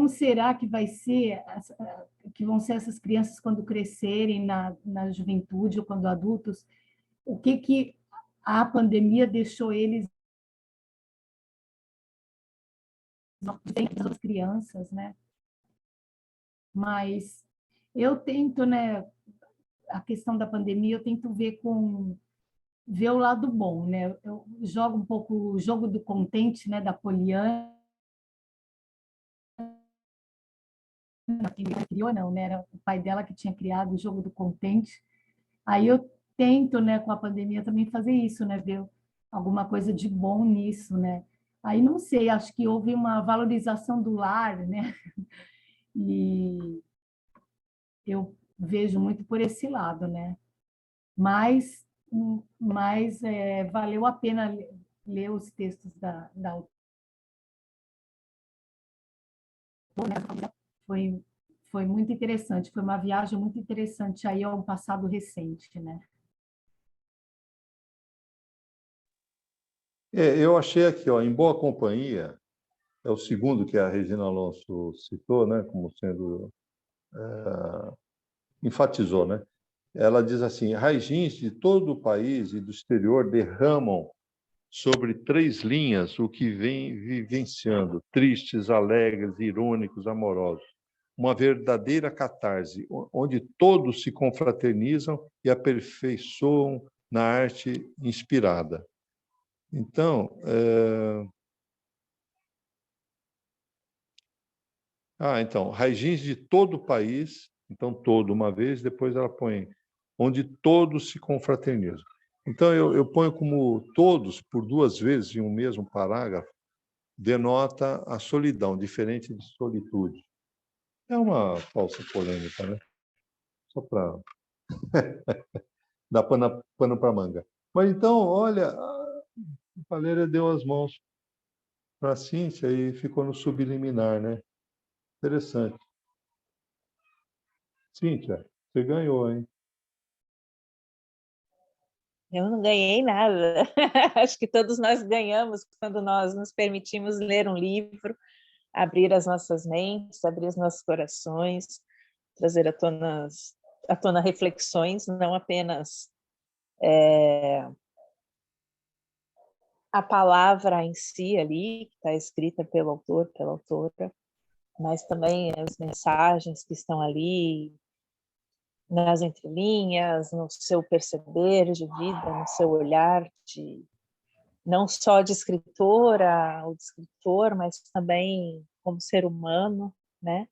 será que vai ser, que vão ser essas crianças quando crescerem na juventude ou quando adultos? O que a pandemia deixou eles as crianças, né? Mas eu tento, né? A questão da pandemia eu tento ver o lado bom, né? Eu jogo um pouco o jogo do contente, né? Da Poliana, que criou não, né? Era o pai dela que tinha criado o jogo do contente. Aí eu tento, né? Com a pandemia também fazer isso, né? Ver alguma coisa de bom nisso, né? Aí não sei, acho que houve uma valorização do lar, né? E eu vejo muito por esse lado, né? Mas valeu a pena ler os textos da autora. Foi, foi muito interessante, foi uma viagem muito interessante aí ao passado recente, né? Eu achei aqui, ó, Em Boa Companhia, é o segundo que a Regina Alonso citou, né, como sendo, enfatizou, né? Ela diz assim: Raijins de todo o país e do exterior derramam sobre 3 linhas o que vem vivenciando, tristes, alegres, irônicos, amorosos. Uma verdadeira catarse, onde todos se confraternizam e aperfeiçoam na arte inspirada. Então, Raijins de todo o país, então todo uma vez, depois ela põe onde todos se confraternizam. Então eu ponho como todos por 2 vezes em um mesmo parágrafo, denota a solidão, diferente de solitude. É uma falsa polêmica, né? Só para dar pano para manga. Mas então, olha, a Valéria deu as mãos para a Cíntia e ficou no subliminar, né? Interessante. Cíntia, você ganhou, hein? Eu não ganhei nada. Acho que todos nós ganhamos quando nós nos permitimos ler um livro, abrir as nossas mentes, abrir os nossos corações, trazer à tona reflexões, não apenas a palavra em si ali, que está escrita pelo autor, pela autora, mas também as mensagens que estão ali nas entrelinhas, no seu perceber de vida, no seu olhar de não só de escritora ou de escritor, mas também como ser humano, né?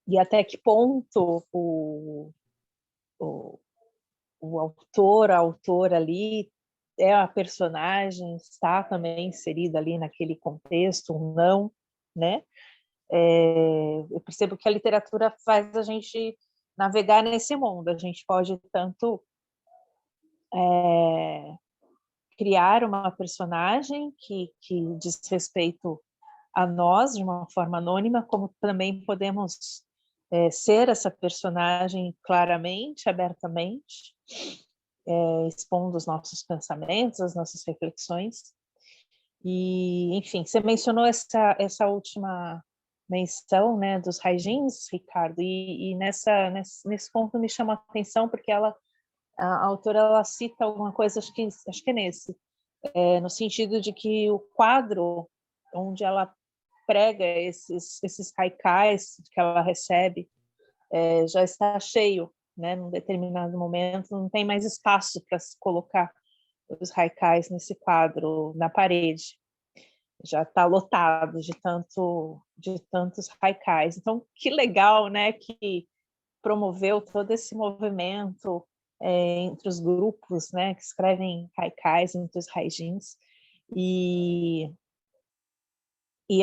E até que ponto o, o autor, a autora ali é a personagem, está também inserida ali naquele contexto, ou não, né? Eu percebo que a literatura faz a gente navegar nesse mundo. A gente pode tanto criar uma personagem que diz respeito a nós de uma forma anônima, como também podemos ser essa personagem claramente, abertamente, expondo os nossos pensamentos, as nossas reflexões. E, enfim, você mencionou essa última menção, né, dos Raijins, Ricardo, e nesse ponto me chama a atenção porque a autora ela cita alguma coisa, acho que é nesse, no sentido de que o quadro onde ela prega esses haikais que ela recebe já está cheio, né, num determinado momento, não tem mais espaço para se colocar os haikais nesse quadro na parede, já está lotado de tantos haikais. Então, que legal, né, que promoveu todo esse movimento entre os grupos, né, que escrevem haikais, entre os haijins, e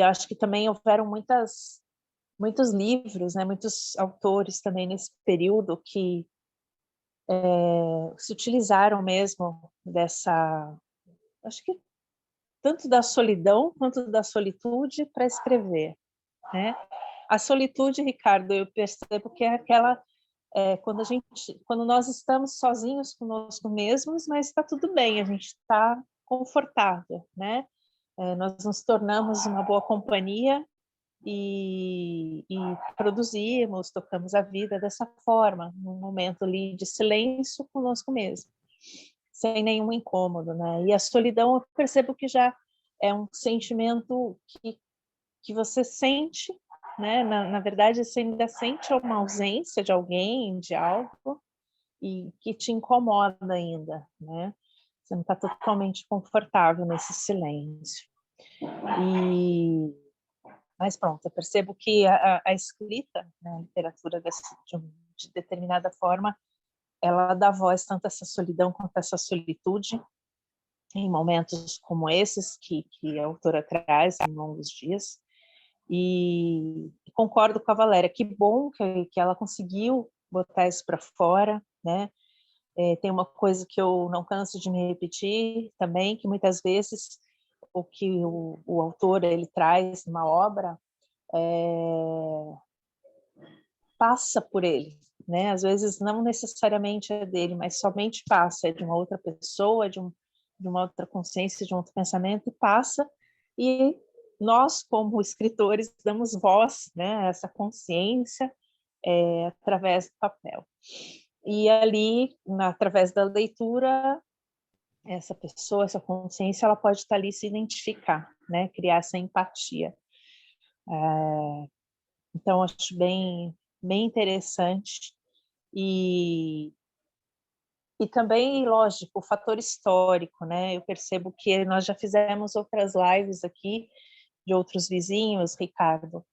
acho que também houveram muitos livros, né, muitos autores também nesse período que se utilizaram mesmo acho que tanto da solidão quanto da solitude para escrever, né? A solitude, Ricardo, eu percebo que é aquela quando nós estamos sozinhos conosco mesmos, mas está tudo bem, a gente está confortável, né? Nós nos tornamos uma boa companhia e produzimos, tocamos a vida dessa forma, num momento ali de silêncio conosco mesmo, sem nenhum incômodo, né? E a solidão eu percebo que já é um sentimento que você sente, né? Na verdade, você ainda sente uma ausência de alguém, de algo, e que te incomoda ainda, né? Você não está totalmente confortável nesse silêncio. Mas pronto, eu percebo que a escrita, né, a literatura de determinada forma, ela dá voz tanto a essa solidão quanto a essa solitude, em momentos como esses que a autora traz em longos dias. E concordo com a Valéria, que bom que ela conseguiu botar isso para fora, né? Tem uma coisa que eu não canso de me repetir também, que muitas vezes o que o autor ele traz numa obra passa por ele, né? Às vezes não necessariamente é dele, mas somente passa, é de uma outra pessoa, uma outra consciência, de um outro pensamento, e passa, e nós, como escritores, damos voz, né, a essa consciência através do papel. E ali, através da leitura, essa pessoa, essa consciência, ela pode estar ali, se identificar, né, criar essa empatia. Então, acho bem interessante. E também, lógico, o fator histórico, né? Eu percebo que nós já fizemos outras lives aqui de outros vizinhos, Ricardo,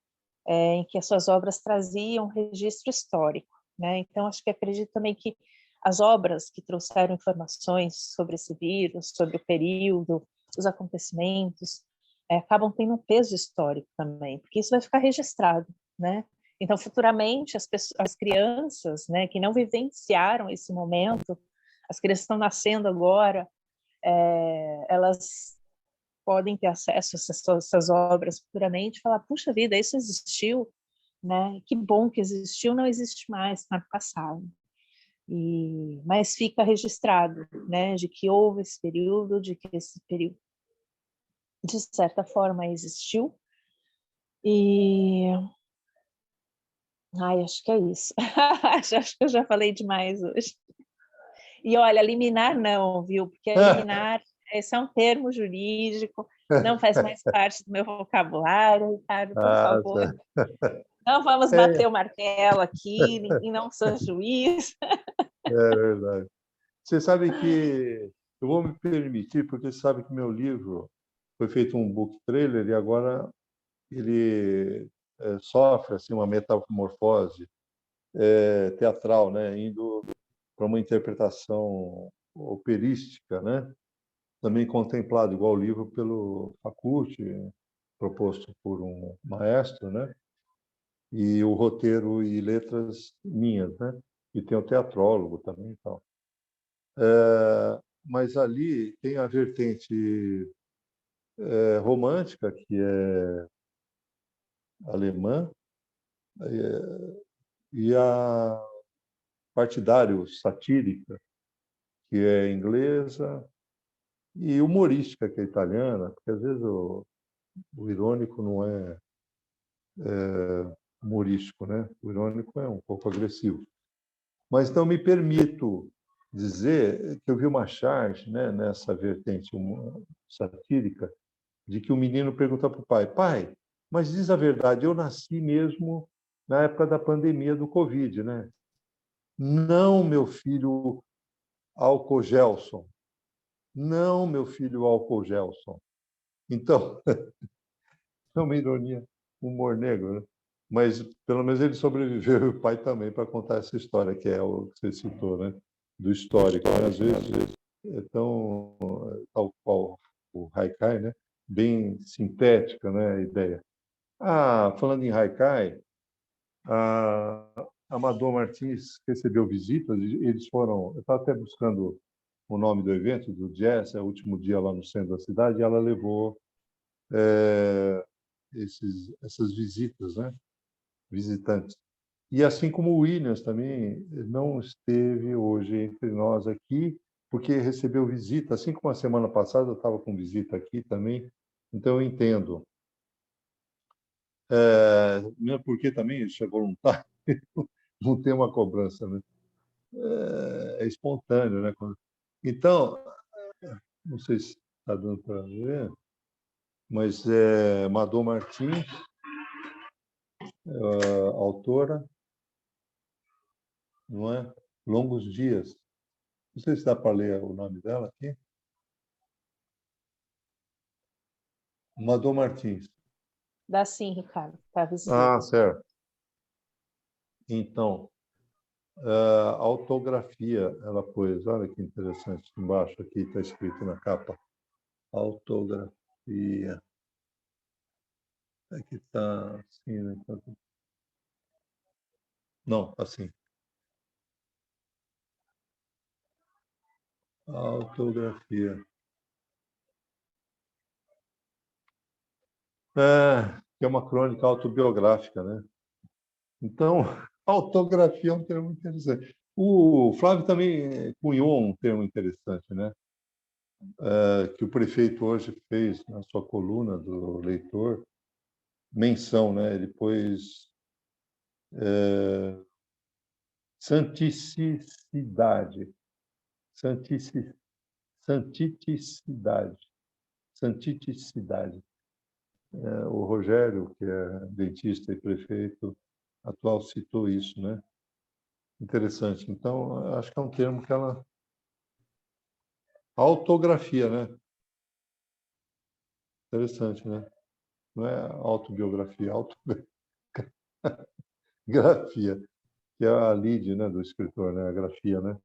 em que as suas obras traziam registro histórico, né? Então, acho que acredito também que as obras que trouxeram informações sobre esse vírus, sobre o período, os acontecimentos, acabam tendo um peso histórico também, porque isso vai ficar registrado, né? Então, futuramente, as crianças, né, que não vivenciaram esse momento, as crianças estão nascendo agora, elas podem ter acesso a essas obras futuramente e falar, puxa vida, isso existiu, né? Que bom que existiu, não existe mais, está no passado. Mas fica registrado, né, de que houve esse período, de que esse período, de certa forma, existiu. Acho que é isso. Acho que eu já falei demais hoje. E olha, liminar não, viu? Porque liminar, esse é um termo jurídico, não faz mais parte do meu vocabulário, Ricardo, por favor. Não vamos bater o martelo aqui, e não sou juiz. É verdade. Você sabe que eu vou me permitir, porque você sabe que meu livro foi feito um book trailer e agora ele sofre assim uma metamorfose teatral, né, indo para uma interpretação operística, né, também contemplado igual o livro pelo Faculte, proposto por um maestro, né, e o roteiro e letras minhas, né, e tem o teatrólogo também e tal. Mas ali tem a vertente romântica, que é alemã, e a partidário satírica, que é inglesa, e humorística, que é italiana, porque às vezes o irônico não é humorístico, né? O irônico é um pouco agressivo. Mas então me permito dizer que eu vi uma charge, né, nessa vertente satírica, de que o menino pergunta para o pai: pai, mas diz a verdade, eu nasci mesmo na época da pandemia do Covid, né? Não, meu filho Álcool Gelson. Não, meu filho Álcool Gelson. Então, é uma ironia, humor negro, né? Mas, pelo menos, ele sobreviveu, e o pai também, para contar essa história, que é o que você citou, né? Do histórico. Né? Às vezes, é tão, tal qual o Haikai, né? Bem sintética, né? A ideia. Falando em Haikai, a Amador Martins recebeu visitas, eles foram... Eu estava até buscando o nome do evento, do Jazz, é o último dia lá no centro da cidade, e ela levou essas visitas, né? Visitantes. E assim como o Williams também não esteve hoje entre nós aqui, porque recebeu visita, assim como a semana passada eu estava com visita aqui também, então eu entendo. Mesmo porque também isso é voluntário, não tem uma cobrança, né? É espontâneo, né? Então, não sei se está dando para ver, mas é Madô Martins, autora, não é? Longos Dias. Não sei se dá para ler o nome dela aqui. Madô Martins. Dá sim, Ricardo, está visível. Certo. Então, autografia, ela pôs, olha que interessante, embaixo aqui está escrito na capa, autografia. Aqui está assim, né? Não, assim. Autografia. Que é uma crônica autobiográfica, né? Então, autografia é um termo interessante. O Flávio também cunhou um termo interessante, né? que o prefeito hoje fez na sua coluna do leitor, menção, né? Ele pôs santicidade, santiticidade, santiticidade. O Rogério, que é dentista e prefeito atual, citou isso, né? Interessante. Então, acho que é um termo que ela... Autografia, né? Interessante, né? Não é autobiografia, autografia, que é a lide, né, do escritor, né? A grafia, né?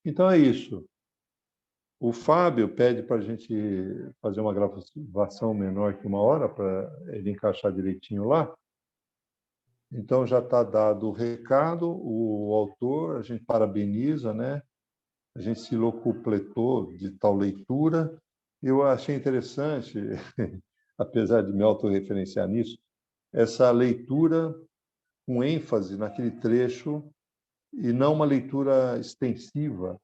Então é isso. O Fábio pede para a gente fazer uma gravação menor que 1 hora, para ele encaixar direitinho lá. Então já está dado o recado, o autor, a gente parabeniza, né? A gente se locupletou de tal leitura. Eu achei interessante, apesar de me autorreferenciar nisso, essa leitura com ênfase naquele trecho e não uma leitura extensiva.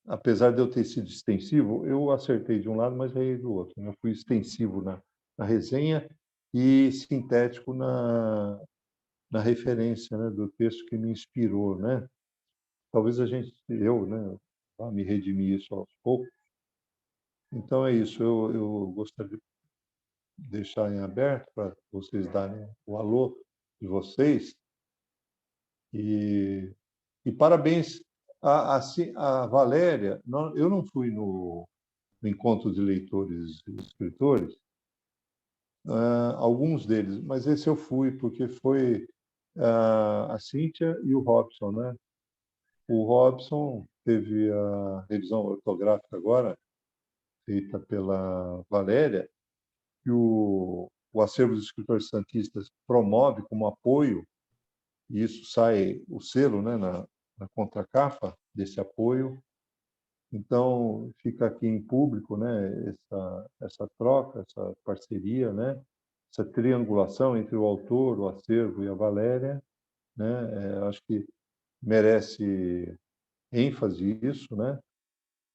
Apesar de eu ter sido extensivo, eu acertei de um lado, mas errei do outro. Eu fui extensivo na resenha e sintético na referência, né, do texto que me inspirou, né? Talvez eu, né, vá me redimir isso aos poucos. Então é isso. Eu gostaria de deixar em aberto para vocês darem o alô de vocês e parabéns a Valéria. Eu não fui no encontro de leitores e escritores, alguns deles, mas esse eu fui porque foi a Cíntia e o Robson, né? O Robson teve a revisão ortográfica agora feita pela Valéria, que o Acervo dos Escritores Santistas promove como apoio, e isso sai o selo, né, na contracapa desse apoio. Então, fica aqui em público, né, essa troca, essa parceria, né, essa triangulação entre o autor, o acervo e a Valéria, né, acho que merece ênfase isso, né,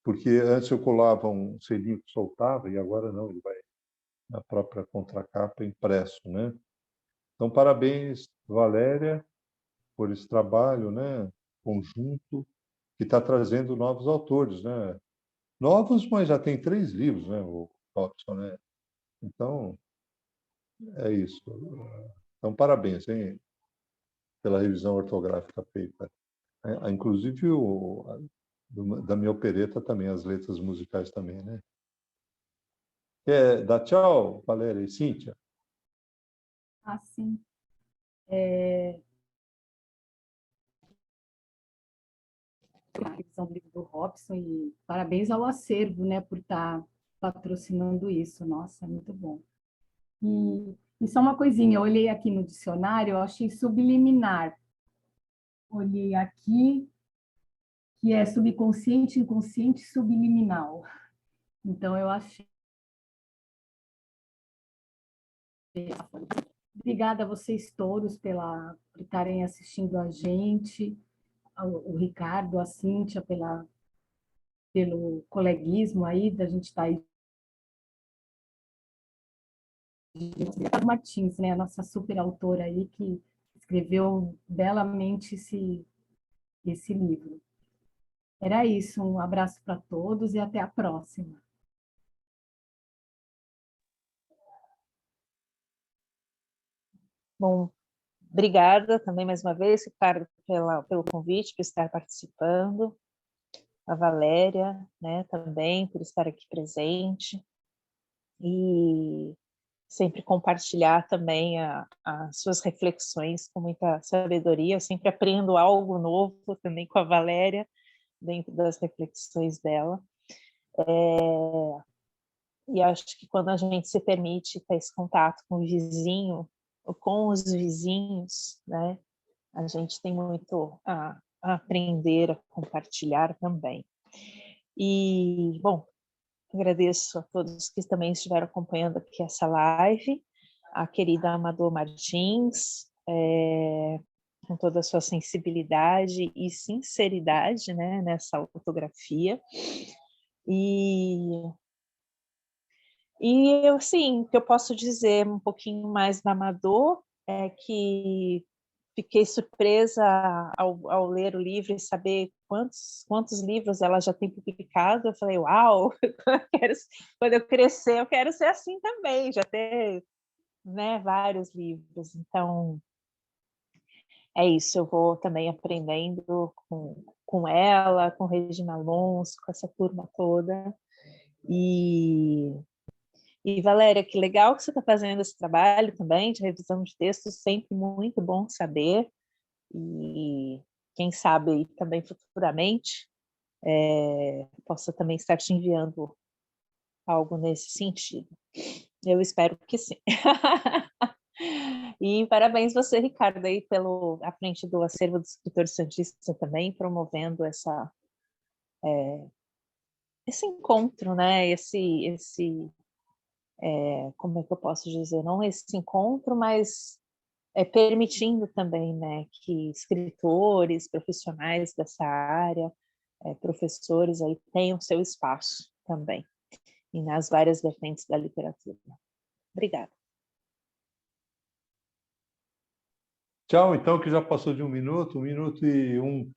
porque antes eu colava um selinho que soltava e agora não, ele vai na própria contracapa impresso, né. Então, parabéns, Valéria, por esse trabalho, né, conjunto, que está trazendo novos autores, né. Novos, mas já tem 3 livros, né, o Robson, né. Então, é isso. Então, parabéns, hein, pela revisão ortográfica feita. Inclusive, da minha opereta também, as letras musicais também, né. Quer dar tchau, Valéria e Cíntia? Assim, a revisão do livro do Robson e parabéns ao acervo, né, por estar patrocinando isso. Nossa, muito bom. E só uma coisinha, eu olhei aqui no dicionário, eu achei subliminar. Olhei aqui, que é subconsciente, inconsciente, subliminal. Então, eu achei. Obrigada a vocês todos por estarem assistindo a gente, o Ricardo, a Cíntia, pelo coleguismo aí, da gente estar aí. Martins, né, a nossa super autora aí, que escreveu belamente esse livro. Era isso, um abraço para todos e até a próxima. Bom, obrigada também mais uma vez, Ricardo, pelo convite, por estar participando. A Valéria, né, também, por estar aqui presente. E sempre compartilhar também as suas reflexões com muita sabedoria. Eu sempre aprendo algo novo também com a Valéria, dentro das reflexões dela. E acho que quando a gente se permite ter esse contato com o vizinho, ou com os vizinhos, né, a gente tem muito a aprender, a compartilhar também. E, bom, agradeço a todos que também estiveram acompanhando aqui essa live, a querida Amador Martins, com toda a sua sensibilidade e sinceridade, né, nessa autografia. E eu, sim, o que eu posso dizer um pouquinho mais da Amador é que fiquei surpresa ao ler o livro e saber quantos livros ela já tem publicado. Eu falei, uau, quando eu crescer, eu quero ser assim também, já ter, né, vários livros. Então, é isso, eu vou também aprendendo com ela, com Regina Alonso, com essa turma toda. E Valéria, que legal que você está fazendo esse trabalho também de revisão de textos, sempre muito bom saber. E quem sabe aí também futuramente possa também estar te enviando algo nesse sentido. Eu espero que sim. E parabéns você, Ricardo, aí à frente do acervo do escritor santista também, promovendo esse encontro, né? Como é que eu posso dizer? Não esse encontro, mas permitindo também, né, que escritores, profissionais dessa área, professores aí tenham seu espaço também, e nas várias vertentes da literatura. Obrigada. Tchau, então, que já passou de 1 minuto e 1.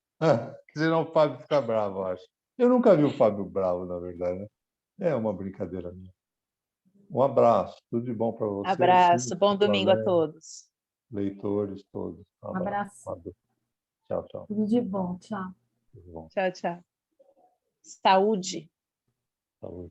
Senão o Fábio fica bravo, acho. Eu nunca vi o Fábio bravo, na verdade, né? É uma brincadeira minha. Um abraço, tudo de bom para você, Abraço, Cíntia, bom domingo a Valéria, todos. leitores todos. Um Um abraço. abraço. Tchau, tchau. Tudo de bom. Tchau. Tudo bom. Tchau, tchau. Saúde. Saúde.